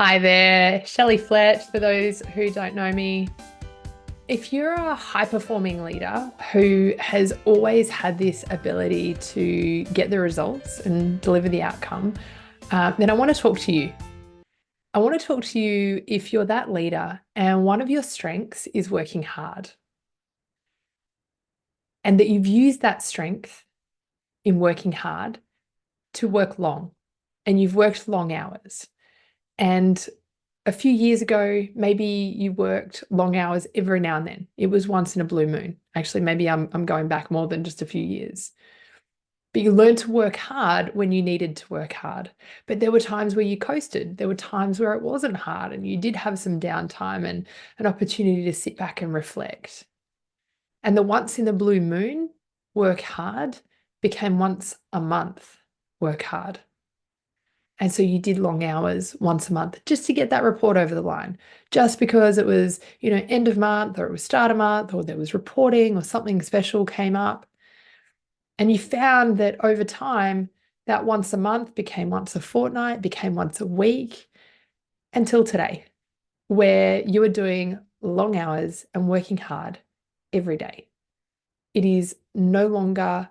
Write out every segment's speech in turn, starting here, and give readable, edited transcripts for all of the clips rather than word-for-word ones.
Hi there, Shelley Flett, for those who don't know me. If you're a high-performing leader who has always had this ability to get the results and deliver the outcome, then I want to talk to you. I want to talk to you if you're that leader and one of your strengths is working hard, and that you've used that strength in working hard to work long, and you've worked long hours. And a few years ago, maybe you worked long hours every now and then. It was once in a blue moon. Actually, maybe I'm going back more than just a few years. But you learned to work hard when you needed to work hard. But there were times where you coasted. There were times where it wasn't hard and you did have some downtime and an opportunity to sit back and reflect. And the once in the blue moon, work hard, became once a month, work hard. And so you did long hours once a month just to get that report over the line, just because it was, end of month or it was start of month or there was reporting or something special came up. And you found that over time, that once a month became once a fortnight, became once a week until today, where you are doing long hours and working hard every day. It is no longer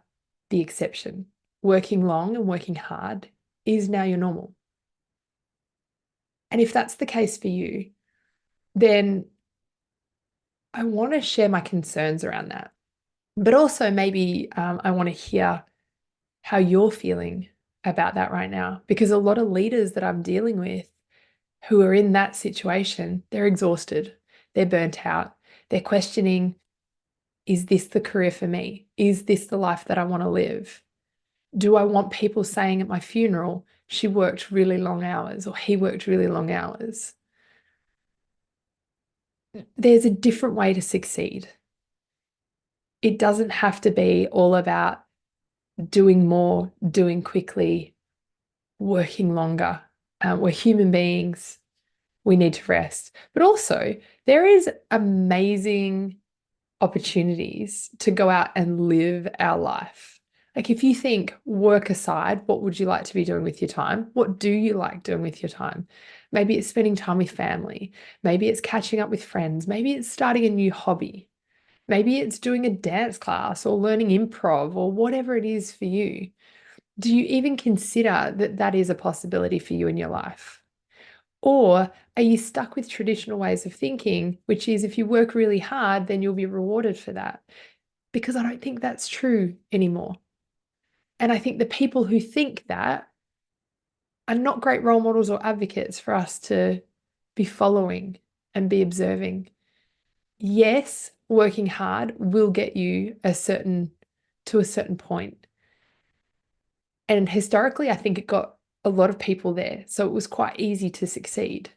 the exception. Working long and working hard is now your normal. And if that's the case for you, then I want to share my concerns around that. But also, maybe I want to hear how you're feeling about that right now, because a lot of leaders that I'm dealing with who are in that situation, they're exhausted, they're burnt out, they're questioning, is this the career for me? Is this the life that I want to live? Do I want people saying at my funeral, she worked really long hours or he worked really long hours? There's a different way to succeed. It doesn't have to be all about doing more, doing quickly, working longer. We're human beings. We need to rest. But also, there is amazing opportunities to go out and live our life. Like if you think work aside, what would you like to be doing with your time? What do you like doing with your time? Maybe it's spending time with family. Maybe it's catching up with friends. Maybe it's starting a new hobby. Maybe it's doing a dance class or learning improv or whatever it is for you. Do you even consider that that is a possibility for you in your life? Or are you stuck with traditional ways of thinking, which is if you work really hard, then you'll be rewarded for that? Because I don't think that's true anymore. And I think the people who think that are not great role models or advocates for us to be following and be observing. Yes, working hard will get you to a certain point. And historically, I think it got a lot of people there. So it was quite easy to succeed.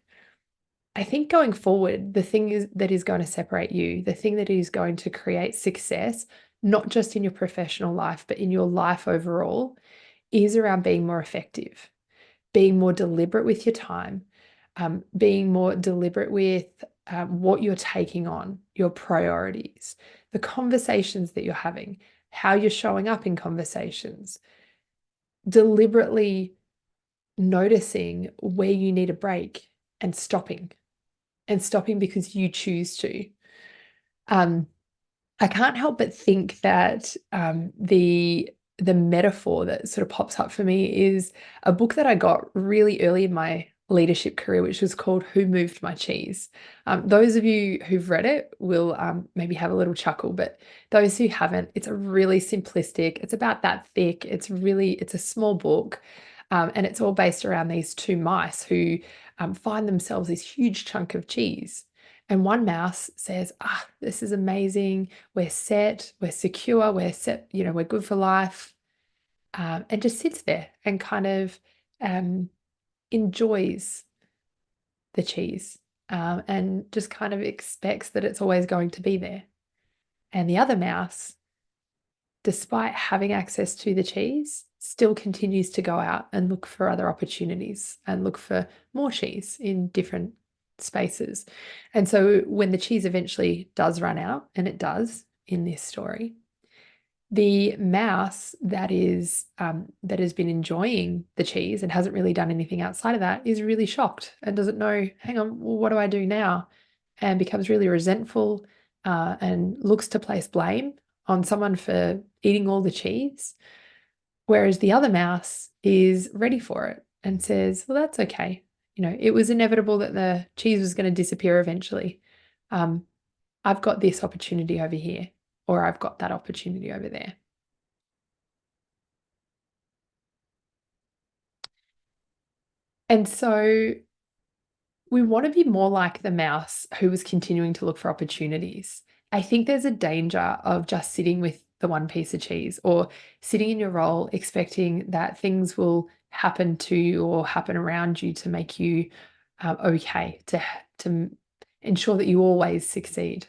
I think going forward, the thing is that is going to separate you, the thing that is going to create success, not just in your professional life, but in your life overall, is around being more effective, being more deliberate with your time, being more deliberate with what you're taking on, your priorities, the conversations that you're having, how you're showing up in conversations, deliberately noticing where you need a break and stopping because you choose to. Um, I can't help but think that the metaphor that sort of pops up for me is a book that I got really early in my leadership career, which was called Who Moved My Cheese? Those of you who've read it will maybe have a little chuckle, but those who haven't, it's a really simplistic, it's about that thick, it's a small book, and it's all based around these two mice who find themselves this huge chunk of cheese. And one mouse says, this is amazing. We're set, we're secure, we're set, we're good for life. And just sits there and kind of enjoys the cheese and just kind of expects that it's always going to be there. And the other mouse, despite having access to the cheese, still continues to go out and look for other opportunities and look for more cheese in different spaces. And so when the cheese eventually does run out, and it does in this story, The mouse that has been enjoying the cheese and hasn't really done anything outside of that is really shocked and doesn't know, hang on, well, what do I do now? And becomes really resentful and looks to place blame on someone for eating all the cheese. Whereas the other mouse is ready for it and says, well, that's okay. You know, it was inevitable that the cheese was going to disappear eventually. Um, I've got this opportunity over here, or I've got that opportunity over there. And so we want to be more like the mouse who was continuing to look for opportunities. I think there's a danger of just sitting with the one piece of cheese or sitting in your role expecting that things will happen to you or happen around you to make you okay, to ensure that you always succeed.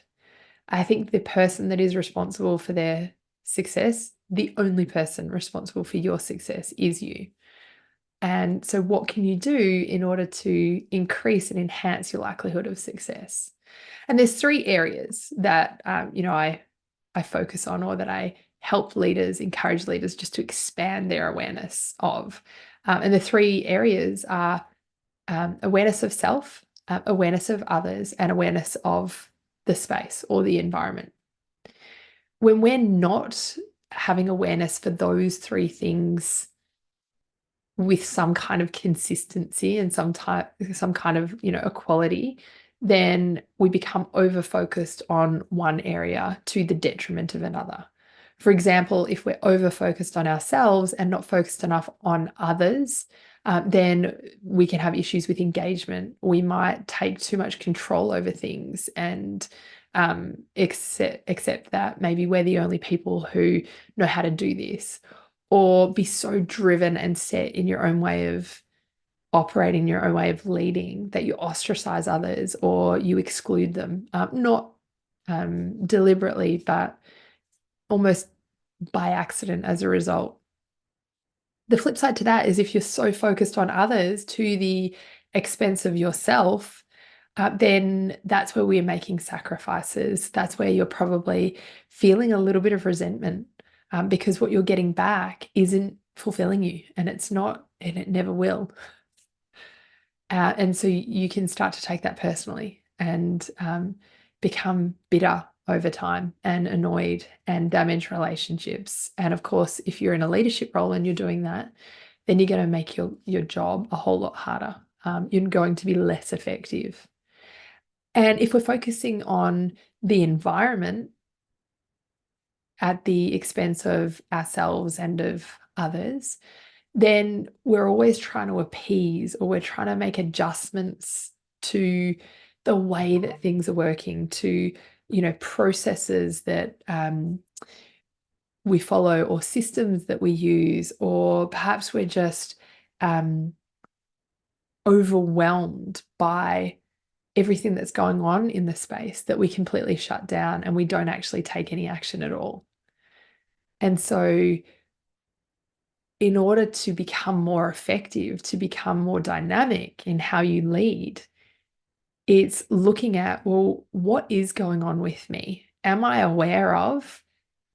I think the person that is responsible for their success, the only person responsible for your success is you. And so, what can you do in order to increase and enhance your likelihood of success? And there's three areas that I focus on, or that I help leaders, encourage leaders just to expand their awareness of. And the three areas are awareness of self, awareness of others, and awareness of the space or the environment. When we're not having awareness for those three things with some kind of consistency and some kind of, equality, then we become over focused on one area to the detriment of another. For example, if we're over focused on ourselves and not focused enough on others, then we can have issues with engagement. We might take too much control over things and accept that maybe we're the only people who know how to do this, or be so driven and set in your own way of operating, your own way of leading, that you ostracize others or you exclude them, not deliberately, but almost by accident as a result. The flip side to that is if you're so focused on others to the expense of yourself, then that's where we're making sacrifices. That's where you're probably feeling a little bit of resentment, because what you're getting back isn't fulfilling you, and it's not, and it never will. And so you can start to take that personally and become bitter over time and annoyed and damage relationships. And of course, if you're in a leadership role and you're doing that, then you're going to make your job a whole lot harder. You're going to be less effective. And if we're focusing on the environment at the expense of ourselves and of others, then we're always trying to appease, or we're trying to make adjustments to the way that things are working, to, processes that we follow, or systems that we use, or perhaps we're just overwhelmed by everything that's going on in the space that we completely shut down and we don't actually take any action at all. And so in order to become more effective, to become more dynamic in how you lead, it's looking at, well, what is going on with me? Am I aware of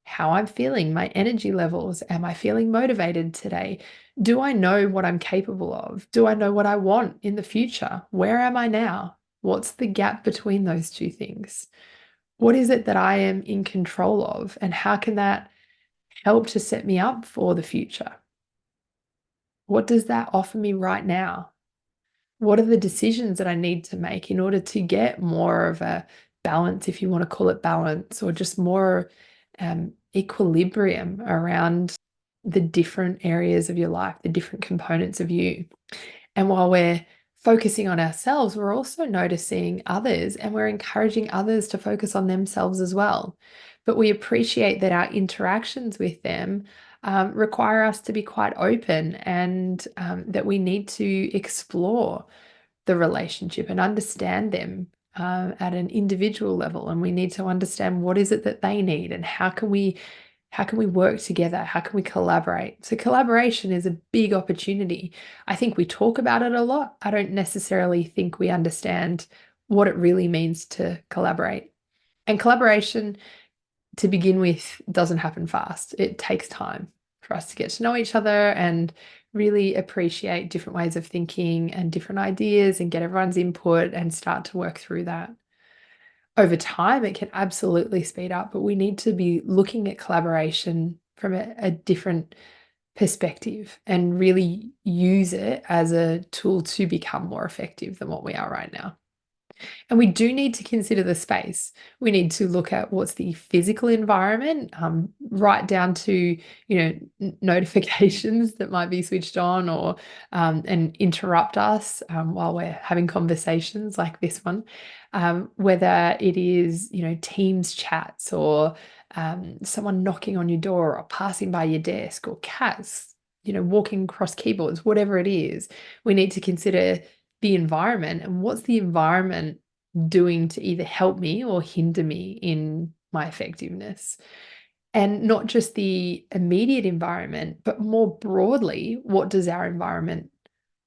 how I'm feeling, my energy levels? Am I feeling motivated today? Do I know what I'm capable of? Do I know what I want in the future? Where am I now? What's the gap between those two things? What is it that I am in control of? And how can that help to set me up for the future? What does that offer me right now? What are the decisions that I need to make in order to get more of a balance, if you want to call it balance, or just more equilibrium around the different areas of your life, the different components of you? And while we're focusing on ourselves, we're also noticing others, and we're encouraging others to focus on themselves as well. But we appreciate that our interactions with them require us to be quite open, and that we need to explore the relationship and understand them at an individual level. And we need to understand what is it that they need, and how can we work together? How can we collaborate? So collaboration is a big opportunity. I think we talk about it a lot. I don't necessarily think we understand what it really means to collaborate. And collaboration to begin with, doesn't happen fast. It takes time for us to get to know each other and really appreciate different ways of thinking and different ideas and get everyone's input and start to work through that. Over time, it can absolutely speed up, but we need to be looking at collaboration from a different perspective and really use it as a tool to become more effective than what we are right now. And we do need to consider the space. We need to look at what's the physical environment, right down to, notifications that might be switched on or and interrupt us while we're having conversations like this one. Whether it is, Teams chats or someone knocking on your door or passing by your desk or cats, walking across keyboards, whatever it is, we need to consider the environment and what's the environment doing to either help me or hinder me in my effectiveness. And not just the immediate environment, but more broadly, what does our environment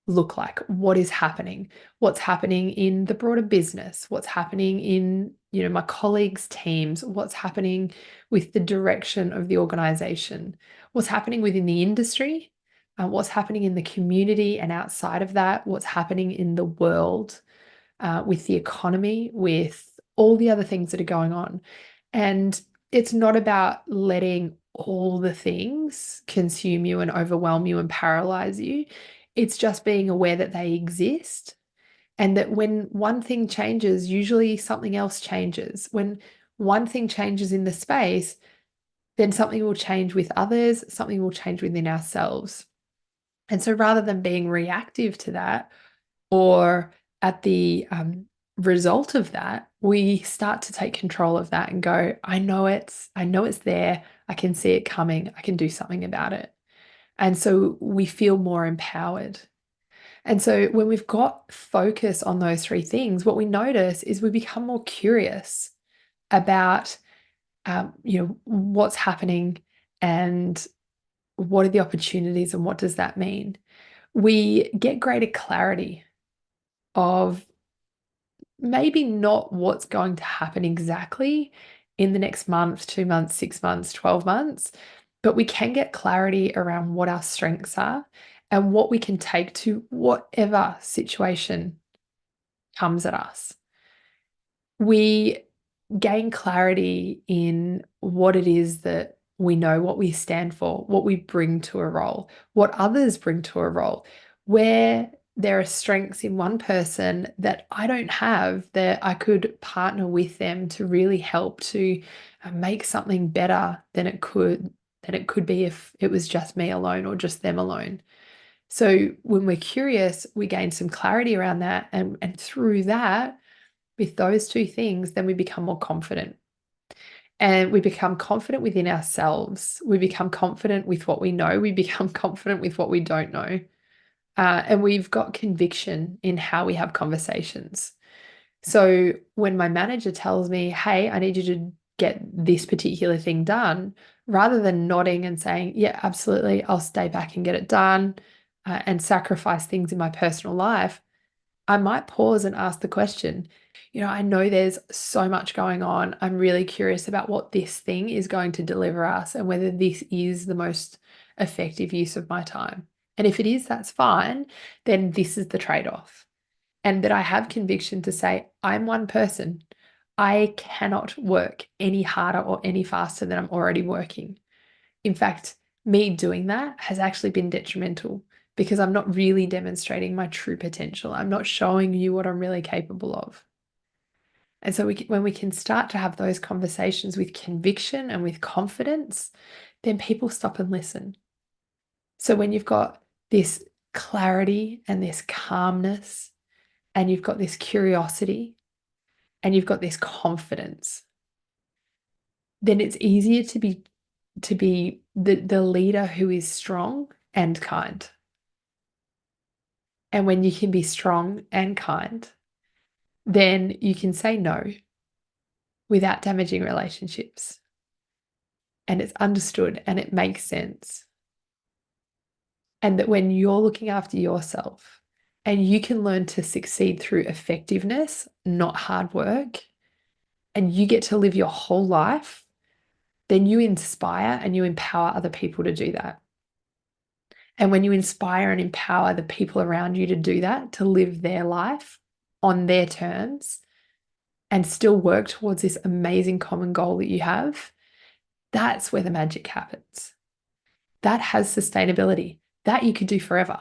look like? What is happening? What's happening in the broader business? What's happening in, my colleagues' teams? What's happening with the direction of the organization? What's happening within the industry? What's happening in the community and outside of that? What's happening in the world? With the economy, with all the other things that are going on. And it's not about letting all the things consume you and overwhelm you and paralyze you. It's just being aware that they exist and that when one thing changes, usually something else changes. When one thing changes in the space, then something will change with others, something will change within ourselves. And so rather than being reactive to that, or at the result of that, we start to take control of that and go, I know it's there. I can see it coming. I can do something about it. And so we feel more empowered. And so when we've got focus on those three things, what we notice is we become more curious about, what's happening and what are the opportunities and what does that mean? We get greater clarity of maybe not what's going to happen exactly in the next month, 2 months, 6 months, 12 months, but we can get clarity around what our strengths are and what we can take to whatever situation comes at us. We gain clarity in what it is that we know, what we stand for, what we bring to a role, what others bring to a role, where there are strengths in one person that I don't have, that I could partner with them to really help to make something better than it could be if it was just me alone or just them alone. So when we're curious, we gain some clarity around that, and through that, with those two things, then we become more confident. And we become confident within ourselves. We become confident with what we know. We become confident with what we don't know. And we've got conviction in how we have conversations. So when my manager tells me, hey, I need you to get this particular thing done, rather than nodding and saying, yeah, absolutely, I'll stay back and get it done, and sacrifice things in my personal life, I might pause and ask the question, I know there's so much going on. I'm really curious about what this thing is going to deliver us and whether this is the most effective use of my time. And if it is, that's fine. Then this is the trade-off. And that I have conviction to say, I'm one person. I cannot work any harder or any faster than I'm already working. In fact, me doing that has actually been detrimental because I'm not really demonstrating my true potential. I'm not showing you what I'm really capable of. And so when we can start to have those conversations with conviction and with confidence, then people stop and listen. So when you've got this clarity and this calmness, and you've got this curiosity, and you've got this confidence, then it's easier to be the leader who is strong and kind. And when you can be strong and kind, then you can say no without damaging relationships. And it's understood and it makes sense. And that when you're looking after yourself and you can learn to succeed through effectiveness, not hard work, and you get to live your whole life then you inspire and you empower other people to do that. And when you inspire and empower the people around you to do that, to live their life on their terms and still work towards this amazing common goal that you have, that's where the magic happens. That has sustainability. That you could do forever.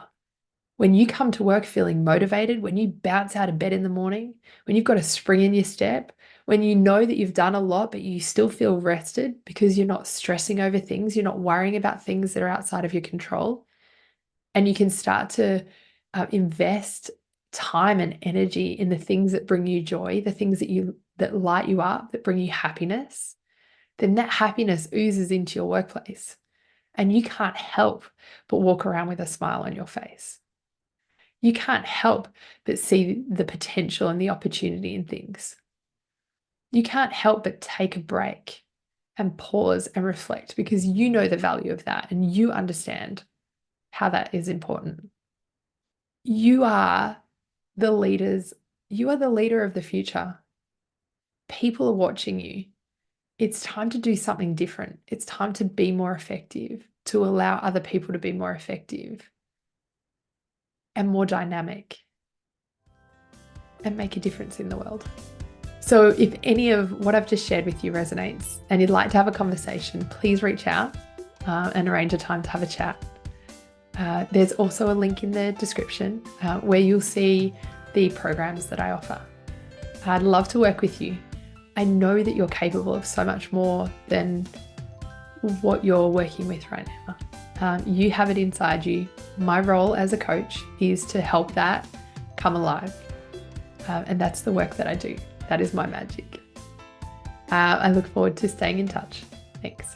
When you come to work feeling motivated, when you bounce out of bed in the morning, when you've got a spring in your step, when you know that you've done a lot, but you still feel rested because you're not stressing over things, you're not worrying about things that are outside of your control, and you can start to invest time and energy in the things that bring you joy, the things that light you up, that bring you happiness, then that happiness oozes into your workplace. And you can't help but walk around with a smile on your face. You can't help but see the potential and the opportunity in things. You can't help but take a break and pause and reflect because you know the value of that and you understand how that is important. You are the leaders. You are the leader of the future. People are watching you. It's time to do something different. It's time to be more effective, to allow other people to be more effective and more dynamic and make a difference in the world. So if any of what I've just shared with you resonates and you'd like to have a conversation, please reach out and arrange a time to have a chat. There's also a link in the description where you'll see the programs that I offer. I'd love to work with you. I know that you're capable of so much more than what you're working with right now. You have it inside you. My role as a coach is to help that come alive. And that's the work that I do. That is my magic. I look forward to staying in touch. Thanks.